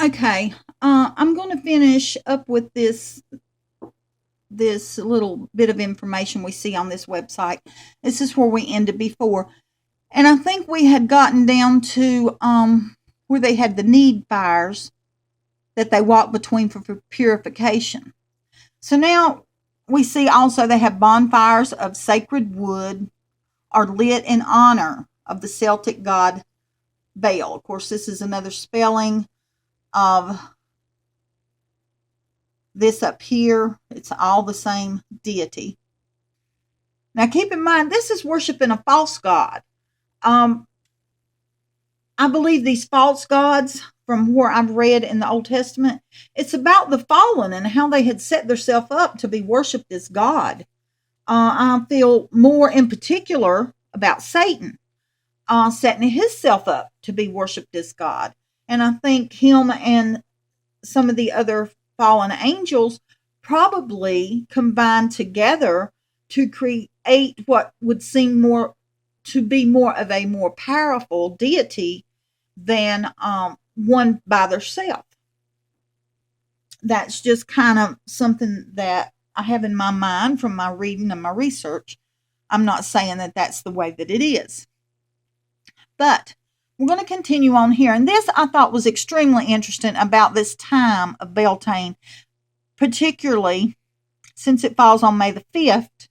Okay, I'm going to finish up with this little bit of information we see on this website. This is where we ended before, and I think we had gotten down to where they had the need fires that they walk between for purification. So now we see also they have bonfires of sacred wood are lit in honor of the Celtic god Baal. Of course, this is another spelling of this up here. It's all the same deity. Now, keep in mind, this is worshiping a false god. Um, I believe these false gods, from where I've read in the Old Testament, it's about the fallen and how they had set themselves up to be worshipped as God. I feel more in particular about Satan setting himself up to be worshipped as God. And I think him and some of the other fallen angels probably combined together to create what would seem more to be more of a more powerful deity than one by themselves. That's just kind of something that I have in my mind from my reading and my research. I'm not saying that that's the way that it is. But we're going to continue on here. And this I thought was extremely interesting about this time of Beltane, particularly since it falls on May the 5th,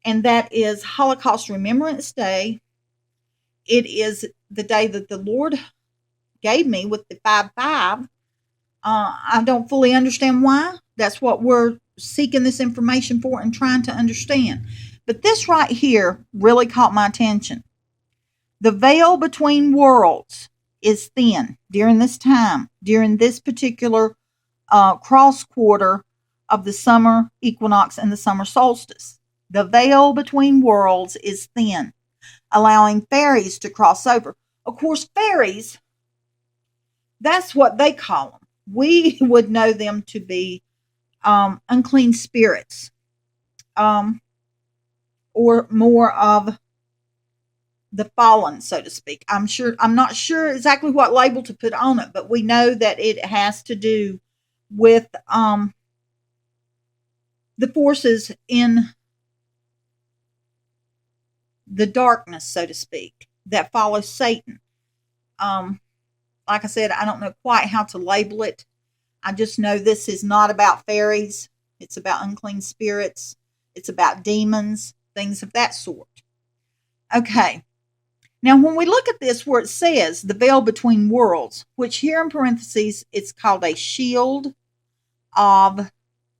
and that is Holocaust Remembrance Day. It is the day that the Lord gave me with the 5-5. I don't fully understand why. That's what we're seeking this information for and trying to understand. But this right here really caught my attention. The veil between worlds is thin during this time, during this particular cross quarter of the summer equinox and the summer solstice. The veil between worlds is thin, allowing fairies to cross over. Of course, fairies, that's what they call them. We would know them to be unclean spirits, or more of the fallen, so to speak. I'm not sure exactly what label to put on it, but we know that it has to do with the forces in the darkness, so to speak, that follow Satan. Um, like I said, I don't know quite how to label it. I just know this is not about fairies. It's about unclean spirits. It's about demons, things of that sort. Okay. Now, when we look at this, where it says the veil between worlds, which here in parentheses, it's called a shield of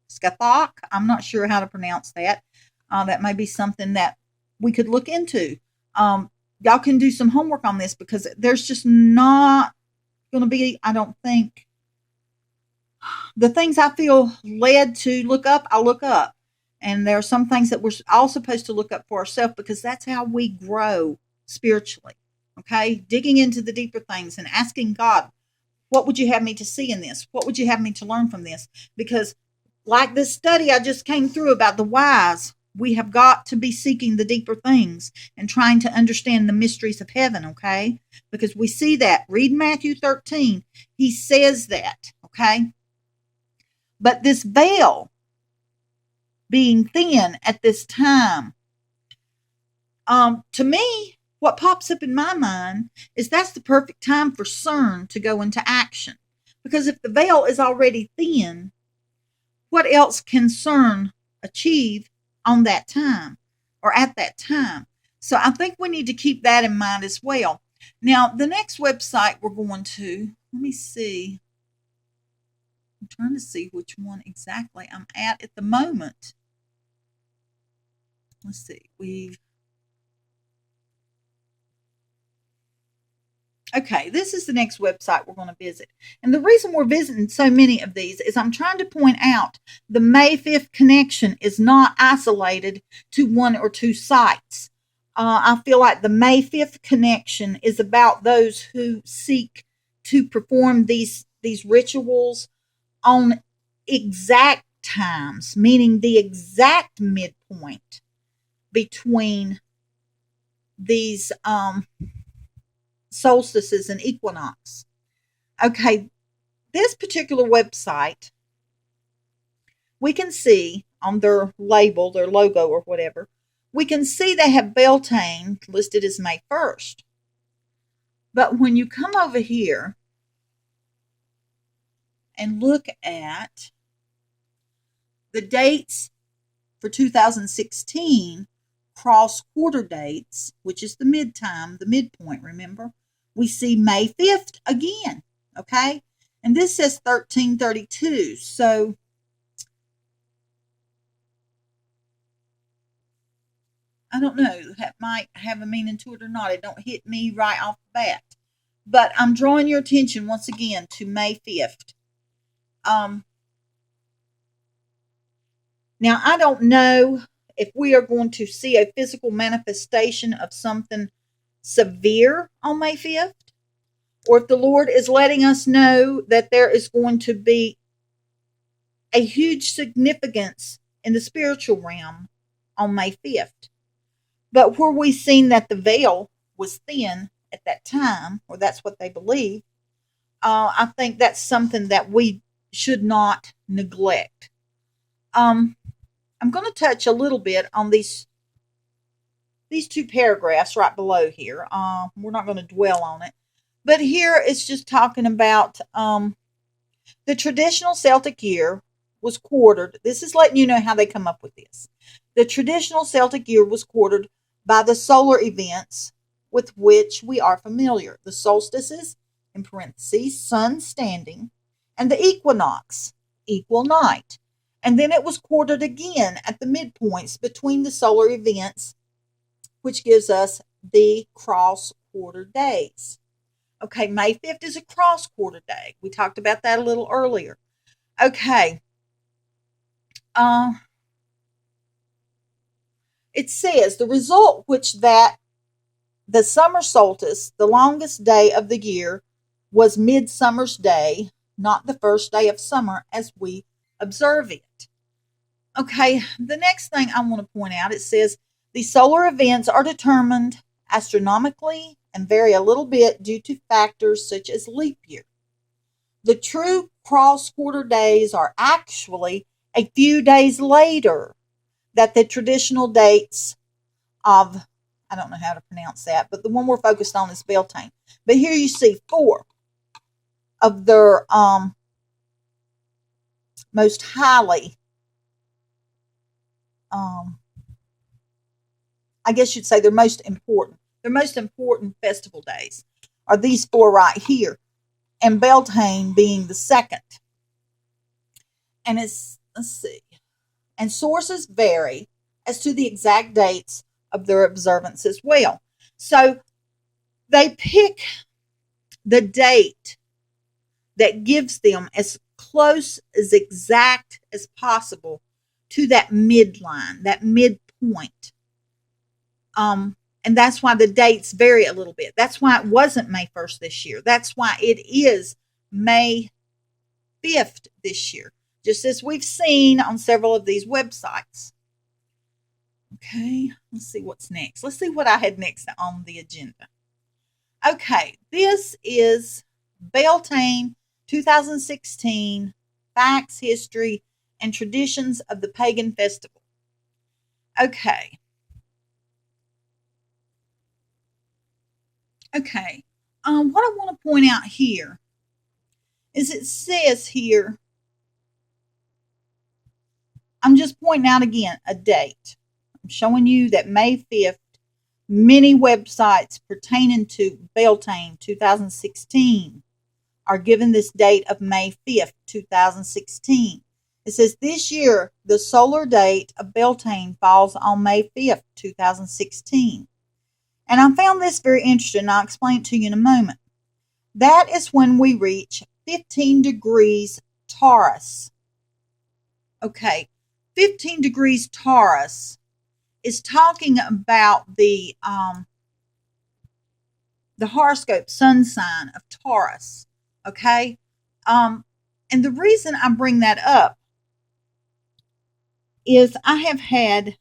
Skathok. I'm not sure how to pronounce that. That may be something that we could look into. Y'all can do some homework on this because there's just not going to be, I don't think, the things I feel led to look up, I'll look up. And there are some things that we're all supposed to look up for ourselves because that's how we grow spiritually. Okay? Digging into the deeper things and asking God, what would you have me to see in this? What would you have me to learn from this? Because, like this study I just came through about the wise, we have got to be seeking the deeper things and trying to understand the mysteries of heaven, okay? Because we see that. Read Matthew 13. He says that, okay? But this veil being thin at this time, to me, what pops up in my mind is that's the perfect time for CERN to go into action. Because if the veil is already thin, what else can CERN achieve on that time or at that time? So I think we need to keep that in mind as well. Now, the next website we're going to, let me see. I'm trying to see which one exactly I'm at the moment. Let's see. Okay, this is the next website we're going to visit. And the reason we're visiting so many of these is I'm trying to point out the May 5th connection is not isolated to one or two sites. I feel like the May 5th connection is about those who seek to perform these rituals on exact times, meaning the exact midpoint between these solstices and equinox. Okay, this particular website, we can see on their label, their logo or whatever, we can see they have Beltane listed as May 1st. But when you come over here and look at the dates for 2016, cross quarter dates, which is the midpoint, remember? We see May 5th again, okay? And this says 1332, so I don't know, that might have a meaning to it or not. It don't hit me right off the bat. But I'm drawing your attention once again to May 5th. Now, I don't know if we are going to see a physical manifestation of something severe on May 5th, or if the Lord is letting us know that there is going to be a huge significance in the spiritual realm on May 5th. But where we've seen that the veil was thin at that time, or that's what they believe, I think that's something that we should not neglect. I'm going to touch a little bit on these two paragraphs right below here. We're not going to dwell on it. But here it's just talking about the traditional Celtic year was quartered. This is letting you know how they come up with this. The traditional Celtic year was quartered by the solar events with which we are familiar. The solstices, in parentheses, sun standing, and the equinox, equal night. And then it was quartered again at the midpoints between the solar events, which gives us the cross quarter days. Okay, May 5th is a cross quarter day. We talked about that a little earlier. Okay. It says the result which that the summer solstice, the longest day of the year, was midsummer's day, not the first day of summer as we observe it. Okay, the next thing I want to point out, it says the solar events are determined astronomically and vary a little bit due to factors such as leap year. The true cross quarter days are actually a few days later that the traditional dates of, I don't know how to pronounce that, but the one we're focused on is Beltane. But here you see 4 of their most highly, I guess you'd say their most important festival days are these 4 right here, and Beltane being the second. And let's see, and sources vary as to the exact dates of their observance as well. So they pick the date that gives them as close as exact as possible to that midline, that midpoint. And that's why the dates vary a little bit. That's why it wasn't May 1st this year. That's why it is May 5th this year, just as we've seen on several of these websites. Okay, let's see what's next. Let's see what I had next on the agenda. Okay, this is Beltane 2016, Facts, History, and Traditions of the Pagan Festival. Okay. What I want to point out here is it says here, I'm just pointing out again a date. I'm showing you that May 5th, many websites pertaining to Beltane 2016 are given this date of May 5th, 2016. It says this year, the solar date of Beltane falls on May 5th, 2016. And I found this very interesting. I'll explain it to you in a moment. That is when we reach 15 degrees Taurus. Okay, 15 degrees Taurus is talking about the horoscope sun sign of Taurus. Okay, and the reason I bring that up is I have had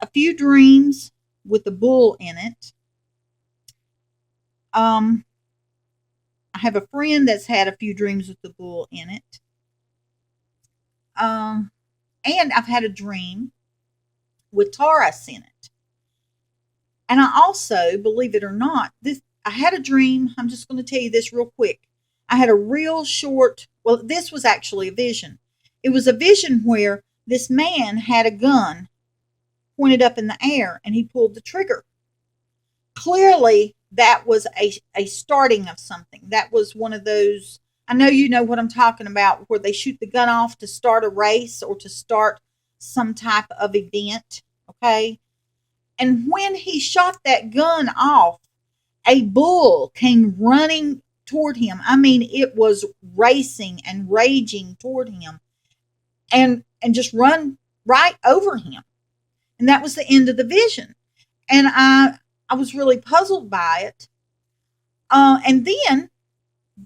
a few dreams with a bull in it. I have a friend that's had a few dreams with the bull in it. And I've had a dream with Taurus in it. And I also, believe it or not, I had a dream. I'm just going to tell you this real quick. I had a real short, well, this was actually a vision. It was a vision where this man had a gun pointed up in the air and he pulled the trigger. Clearly, that was a starting of something. That was one of those, I know you know what I'm talking about, where they shoot the gun off to start a race or to start some type of event, okay? And when he shot that gun off, a bull came running toward him. I mean, it was racing and raging toward him and just run right over him. And that was the end of the vision. And I was really puzzled by it. And then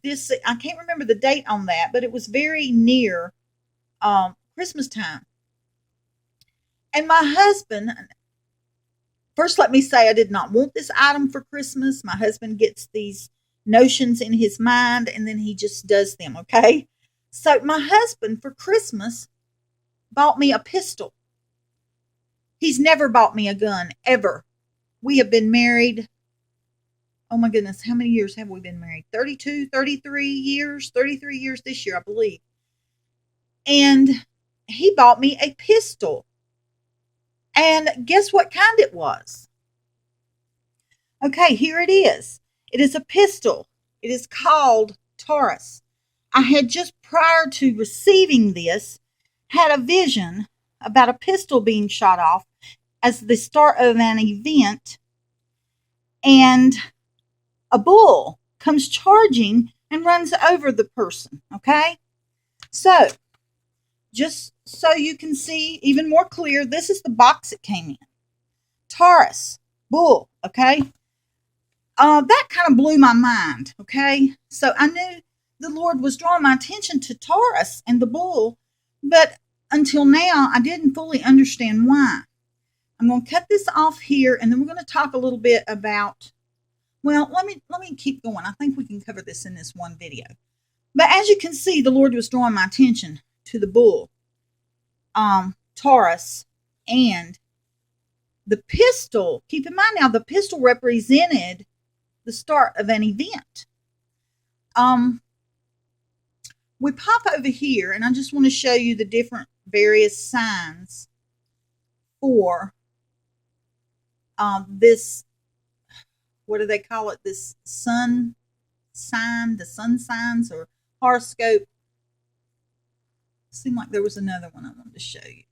this, I can't remember the date on that, but it was very near Christmas time. And my husband, first let me say I did not want this item for Christmas. My husband gets these notions in his mind and then he just does them, okay? So my husband for Christmas bought me a pistol. He's never bought me a gun, ever. We have been married, oh my goodness, how many years have we been married? 32, 33 years, 33 years this year, I believe. And he bought me a pistol. And guess what kind it was? Okay, here it is. It is a pistol. It is called Taurus. I had just prior to receiving this had a vision about a pistol being shot off as the start of an event, and a bull comes charging and runs over the person, okay? So, just so you can see even more clear, this is the box it came in. Taurus, bull, okay? That kind of blew my mind, okay? So I knew the Lord was drawing my attention to Taurus and the bull, but until now, I didn't fully understand why. I'm going to cut this off here, and then we're going to talk a little bit about, well, let me keep going. I think we can cover this in this one video. But as you can see, the Lord was drawing my attention to the bull, Taurus, and the pistol. Keep in mind now, the pistol represented the start of an event. We pop over here, and I just want to show you the different various signs for this, what do they call it? This sun sign, the sun signs or horoscope. Seemed like there was another one I wanted to show you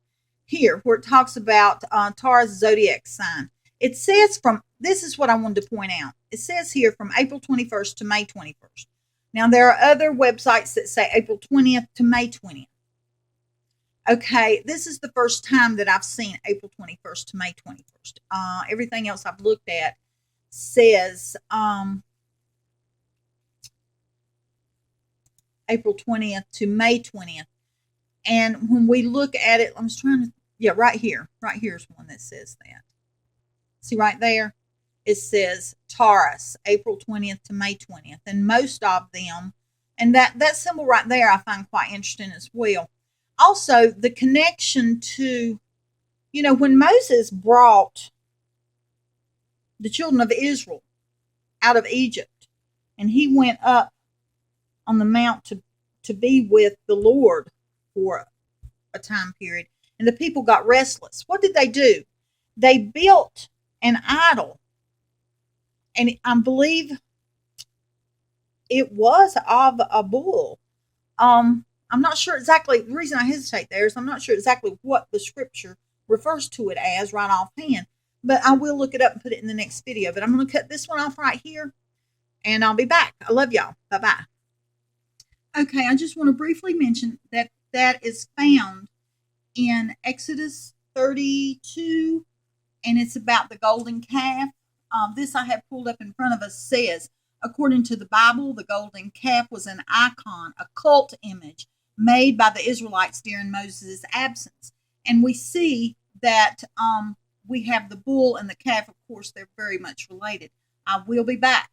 here where it talks about Taurus zodiac sign. It says from, this is what I wanted to point out. It says here from April 21st to May 21st. Now, there are other websites that say April 20th to May 20th. Okay, this is the first time that I've seen April 21st to May 21st. Everything else I've looked at says April 20th to May 20th. And when we look at it, I was trying to, yeah, right here's one that says that. See right there? It says Taurus, April 20th to May 20th. And most of them, and that symbol right there I find quite interesting as well. Also, the connection to, you know, when Moses brought the children of Israel out of Egypt, and he went up on the mount to be with the Lord for a time period, and the people got restless. What did they do? They built an idol, and I believe it was of a bull. I'm not sure exactly, the reason I hesitate there is I'm not sure exactly what the scripture refers to it as right offhand, but I will look it up and put it in the next video. But I'm going to cut this one off right here, and I'll be back. I love y'all. Bye-bye. Okay, I just want to briefly mention that that is found in Exodus 32, and it's about the golden calf. This I have pulled up in front of us says, according to the Bible, the golden calf was an icon, a cult image made by the Israelites during Moses' absence. And we see that we have the bull and the calf. Of course, they're very much related. I will be back.